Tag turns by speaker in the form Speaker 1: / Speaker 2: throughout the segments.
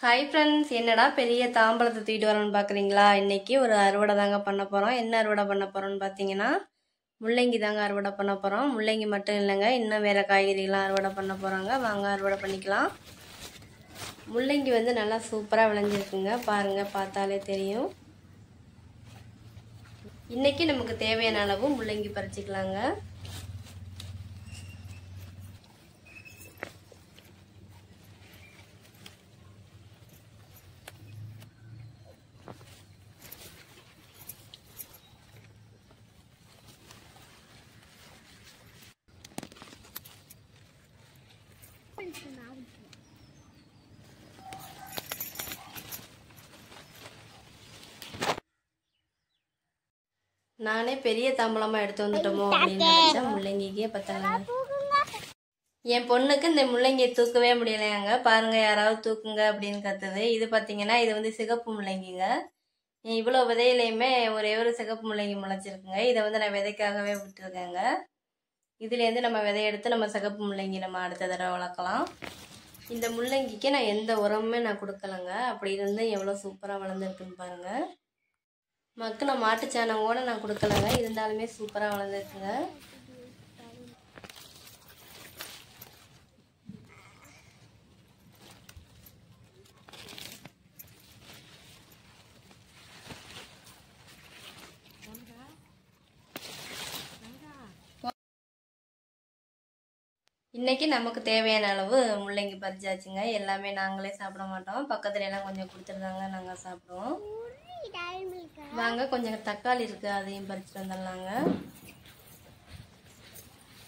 Speaker 1: Hi friends, என்னடா பெரிய தாம்பழத்தை தூக்கிட்டு வரணும்னு பார்க்குறீங்களா? இன்றைக்கி ஒரு அறுவடை தாங்க பண்ண போகிறோம். என்ன அறுவடை பண்ண போகிறோம்னு பார்த்தீங்கன்னா, முள்ளங்கி தாங்க அறுவடை பண்ண போகிறோம். முள்ளங்கி மட்டும் இல்லைங்க, இன்னும் வேறு காய்கறிகள்லாம் அறுவடை பண்ண போகிறாங்க. வாங்க அறுவடை பண்ணிக்கலாம். முள்ளங்கி வந்து நல்லா சூப்பராக விளைஞ்சிருக்குங்க, பாருங்கள், பார்த்தாலே தெரியும். இன்றைக்கி நமக்கு தேவையான அளவு முள்ளங்கி பறிச்சிக்கலாங்க. நானே பெரிய தாம்பழமா எடுத்து வந்துட்டோமோ அப்படின்னு நினைச்சேன். முள்ளங்கிக்கே பத்தலைங்க. என் பொண்ணுக்கு இந்த முள்ளங்கியை தூக்கவே முடியலையாங்க. பாருங்க, யாராவது தூக்குங்க அப்படின்னு கத்துது. இது பார்த்தீங்கன்னா இது வந்து சிகப்பு முள்ளங்கிங்க. இவ்வளோ விதையிலையுமே ஒரே ஒரு சிகப்பு முள்ளங்கி முளைச்சிருக்குங்க. இதை வந்து நான் விதைக்காகவே விட்டுருக்கேங்க. இதுலேருந்து நம்ம விதைய எடுத்து நம்ம சிகப்பு முள்ளங்கி நம்ம அடுத்த தடவை வளர்க்கலாம். இந்த முள்ளங்கிக்கு நான் எந்த உரமுமே நான் கொடுக்கலங்க. அப்படி இருந்து எவ்வளோ சூப்பராக வளர்ந்துருக்குன்னு பாருங்கள். மக்கின மாட்டுச்சாணம் கூட நான் கொடுக்கலங்க, இருந்தாலுமே சூப்பராக வளர்ந்துருக்குங்க. இன்னைக்கு நமக்கு தேவையான அளவு முள்ளங்கி பறிச்சாச்சுங்க. எல்லாமே நாங்களே சாப்பிட மாட்டோம், பக்கத்துல எல்லாம் கொஞ்சம் கொடுத்துருந்தாங்க, நாங்கள் சாப்பிடுவோம். வாங்க, கொஞ்சம் தக்காளி இருக்கு, அதையும் பறிச்சுட்டு வந்துடலாங்க.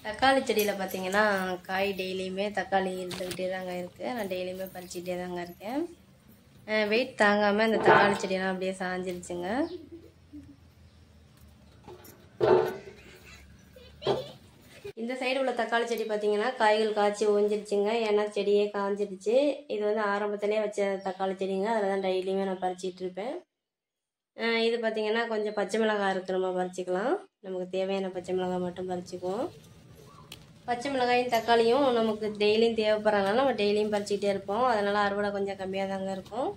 Speaker 1: தக்காளி செடியில் பார்த்தீங்கன்னா காய் டெய்லியுமே தக்காளி இருந்துக்கிட்டே தாங்க இருக்குது. நான் டெய்லியுமே பறிச்சுக்கிட்டே தாங்க இருக்கேன். வெயிட் தாங்காமல் இந்த தக்காளி செடியெல்லாம் அப்படியே சாஞ்சிருச்சுங்க. இந்த சைடு உள்ள தக்காளி செடி பார்த்தீங்கன்னா காய்கள் காய்ச்சி ஓஞ்சிருச்சுங்க. ஏன்னா செடியே காஞ்சிருச்சு. இது வந்து ஆரம்பத்திலே வச்ச தக்காளி செடிங்க, அதில் தான் டெய்லியுமே நான் பறிச்சிட்டு இருப்பேன். இது பார்த்தீங்கன்னா கொஞ்சம் பச்சை மிளகாய் இருக்குது, நம்ம பறிச்சிக்கலாம். நமக்கு தேவையான பச்சை மிளகாய் மட்டும் பறிச்சிக்குவோம். பச்சை மிளகாயும் தக்காளியும் நமக்கு டெய்லியும் தேவைப்படுறதுனால நம்ம டெய்லியும் பறிச்சிக்கிட்டே இருப்போம். அதனால் அறுவடை கொஞ்சம் கம்மியாக தாங்க இருக்கும்.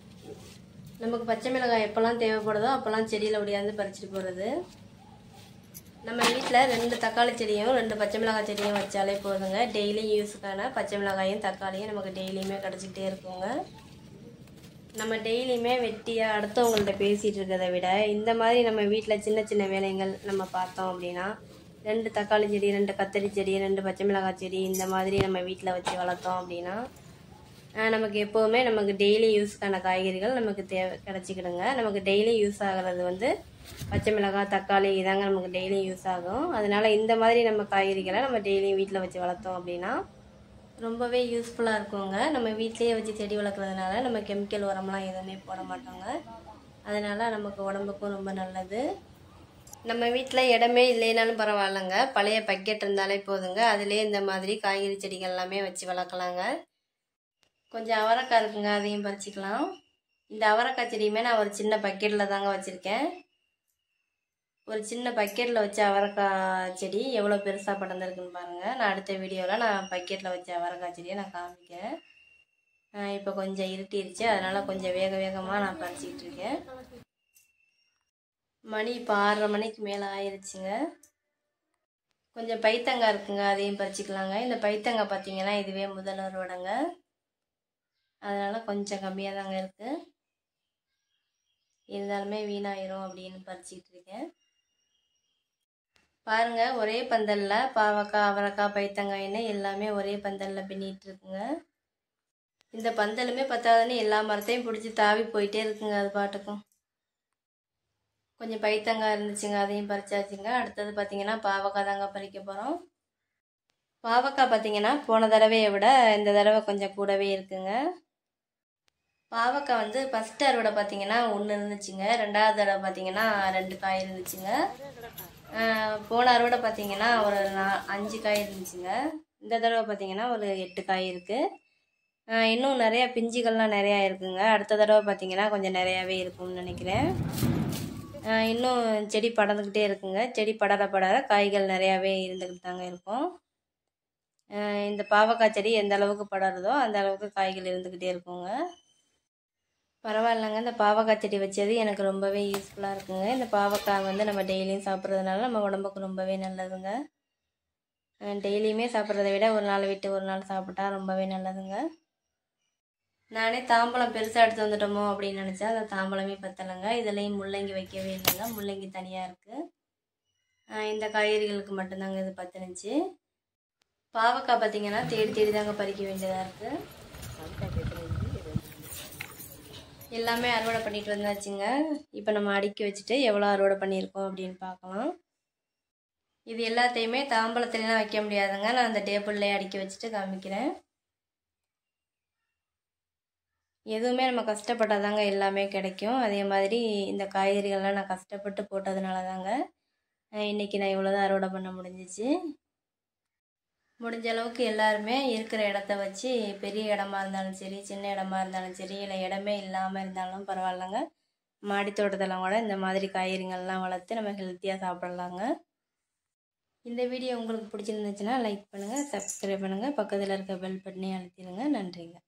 Speaker 1: நமக்கு பச்சை மிளகாய் எப்போல்லாம் தேவைப்படுதோ அப்போல்லாம் செடியில் ஒடியாந்து பறிச்சிட்டு போகிறது. நம்ம வீட்டில் 2 தக்காளி செடியும் 2 பச்சை மிளகாய் செடியும் வச்சாலே போதுங்க. டெய்லி யூஸுக்கான பச்சை மிளகாயும் தக்காளியும் நமக்கு டெய்லியுமே கிடச்சிக்கிட்டே இருக்குங்க. நம்ம டெய்லியுமே வெட்டியாக அடுத்தவங்கள்ட்ட பேசிகிட்டு இருக்கிறத விட இந்த மாதிரி நம்ம வீட்டில் சின்ன சின்ன வேலைகள் நம்ம பார்த்தோம் அப்படின்னா 2 தக்காளி செடி, 2 கத்தரி செடி, 2 பச்சை மிளகாய் செடி இந்த மாதிரி நம்ம வீட்டில் வச்சு வளர்த்தோம் அப்படின்னா நமக்கு எப்போவுமே நமக்கு டெய்லி யூஸ்க்கான காய்கறிகள் நமக்கு கிடச்சிக்கிடுங்க. நமக்கு டெய்லி யூஸ் ஆகிறது வந்து பச்சை மிளகாய் தக்காளி இதாங்க நமக்கு டெய்லியும் யூஸ் ஆகும். அதனால் இந்த மாதிரி நம்ம காய்கறிகளை நம்ம டெய்லியும் வீட்டில் வச்சு வளர்த்தோம் அப்படின்னா ரொம்பவே யூஸ்ஃபுல்லாக இருக்குங்க. நம்ம வீட்டிலேயே வச்சு செடி வளர்க்குறதுனால நம்ம கெமிக்கல் உரம்லாம் எதுவுமே போட மாட்டோங்க. அதனால் நமக்கு உடம்புக்கும் ரொம்ப நல்லது. நம்ம வீட்டில் இடமே இல்லைனாலும் பரவாயில்லைங்க, பழைய பக்கெட் இருந்தாலே போதுங்க. அதிலே இந்த மாதிரி காய்கறி செடிகள் எல்லாமே வச்சு வளர்க்கலாங்க. கொஞ்சம் அவரைக்காய் இருக்குங்க, அதையும் பறிச்சிக்கலாம். இந்த அவரைக்காய் செடியுமே நான் ஒரு சின்ன பக்கெட்டில் தாங்க வச்சுருக்கேன். ஒரு சின்ன பக்கெட்டில் வச்ச அவரைக்காய் செடி எவ்வளோ பெருசாக படர்ந்துருக்குன்னு பாருங்கள். நான் அடுத்த வீடியோவில் நான் பக்கெட்டில் வச்ச அவரைக்காய் செடியை நான் காமிக்கிறேன். இப்போ கொஞ்சம் இருட்டிருச்சு, அதனால் கொஞ்சம் வேகமாக நான் பறிச்சிக்கிட்டு இருக்கேன். மணி இப்போ 6:30 மணிக்கு மேலே ஆயிடுச்சுங்க. கொஞ்சம் பைத்தங்காய் இருக்குங்க, அதையும் பறிச்சிக்கலாங்க. இந்த பைத்தங்காய் பார்த்தீங்கன்னா இதுவே முதல் அறுவடைங்க, அதனால் கொஞ்சம் கம்மியாக தாங்க இருக்குது. இருந்தாலுமே வீணாயிரும் அப்படின்னு பறிச்சிக்கிட்டு இருக்கேன். பாருங்கள், ஒரே பந்தலில் பாவக்காய், அவரைக்காய், பைத்தங்காயின்னு எல்லாமே ஒரே பந்தலில் பின்னிட்டு இருக்குங்க. இந்த பந்தலுமே பத்தாதுன்னு எல்லா மரத்தையும் பிடிச்சி தாவி போயிட்டே இருக்குங்க அது பாட்டுக்கும். கொஞ்சம் பைத்தங்காய் இருந்துச்சுங்க, அதையும் பறிச்சாச்சுங்க. அடுத்தது பார்த்தீங்கன்னா பாவக்காய் தாங்க பறிக்க போகிறோம். பாவக்காய் பார்த்தீங்கன்னா போன தடவையை விட இந்த தடவை கொஞ்சம் கூடவே இருக்குங்க. பாவக்காய் வந்து ஃபஸ்ட்டு அறுவடை பார்த்தீங்கன்னா 1 இருந்துச்சுங்க. 2வது தடவை பார்த்தீங்கன்னா 2 காய் இருந்துச்சுங்க. போன அறுவடை பார்த்தீங்கன்னா ஒரு 5 காய் இருந்துச்சுங்க. இந்த தடவை பார்த்தீங்கன்னா ஒரு 8 காய் இருக்குது. இன்னும் நிறையா பிஞ்சுகள்லாம் நிறையா இருக்குங்க. அடுத்த தடவை பார்த்தீங்கன்னா கொஞ்சம் நிறையாவே இருக்கும்னு நினைக்கிறேன். இன்னும் செடி படர்ந்துக்கிட்டே இருக்குங்க. செடி படர காய்கள் நிறையாவே இருந்துக்கிட்டு தாங்க இருக்கும். இந்த பாவக்காய் செடி எந்த அளவுக்கு படருதோ அந்த அளவுக்கு காய்கள் இருந்துக்கிட்டே இருக்குங்க. பரவாயில்லைங்க. இந்த பாவக்காய் செடி வச்சது எனக்கு ரொம்பவே யூஸ்ஃபுல்லாக இருக்குங்க. இந்த பாவக்காய் வந்து நம்ம டெய்லியும் சாப்பிட்றதுனால நம்ம உடம்புக்கு ரொம்பவே நல்லதுங்க. டெய்லியுமே சாப்பிட்றத விட ஒரு நாள் விட்டு ஒரு நாள் சாப்பிட்டா ரொம்பவே நல்லதுங்க. நானே தாம்பழம் பெருசாக எடுத்து வந்துட்டோமோ அப்படின்னு நினச்சா அந்த தாம்பழமே பத்தலைங்க. இதுலேயும் முள்ளங்கி வைக்கவே இல்லைங்க. முள்ளங்கி தனியாக இருக்குது. இந்த காய்கறிகளுக்கு மட்டும்தாங்க இது பத்துனுச்சு. பாவக்காய் பார்த்தீங்கன்னா தேடி தேடி தாங்க பறிக்க வேண்டியதாக இருக்குது. எல்லாமே அறுவடை பண்ணிட்டு வந்தாச்சுங்க. இப்போ நம்ம அடுக்கி வச்சுட்டு எவ்வளோ அறுவடை பண்ணியிருக்கோம் அப்படின்னு பார்க்கலாம். இது எல்லாத்தையுமே தாம்பழத்துலலாம் வைக்க முடியாதுங்க. நான் அந்த டேபிள்லேயே அடுக்கி வச்சுட்டு காமிக்கிறேன். எதுவுமே நம்ம கஷ்டப்பட்டால் தாங்க எல்லாமே கிடைக்கும். அதே மாதிரி இந்த காய்கறிகள்லாம் நான் கஷ்டப்பட்டு போட்டதுனால தாங்க இன்றைக்கி நான் இவ்வளோ தான் அறுவடை பண்ண முடிஞ்சிச்சு. முடிஞ்ச அளவுக்கு எல்லாருமே இருக்கிற இடத்த வச்சு பெரிய இடமா இருந்தாலும் சரி, சின்ன இடமா இருந்தாலும் சரி, இல்லை இடமே இல்லாமல் இருந்தாலும் பரவாயில்லைங்க, மாடி தோட்டத்தெல்லாம் கூட இந்த மாதிரி காய்கறிகள்லாம் வளர்த்து நம்ம ஹெல்த்தியாக சாப்பிட்லாங்க. இந்த வீடியோ உங்களுக்கு பிடிச்சிருந்துச்சுன்னா லைக் பண்ணுங்கள், சப்ஸ்கிரைப் பண்ணுங்கள், பக்கத்தில் இருக்க பெல் பட்டனையும் அழுத்திடுங்க. நன்றிங்க.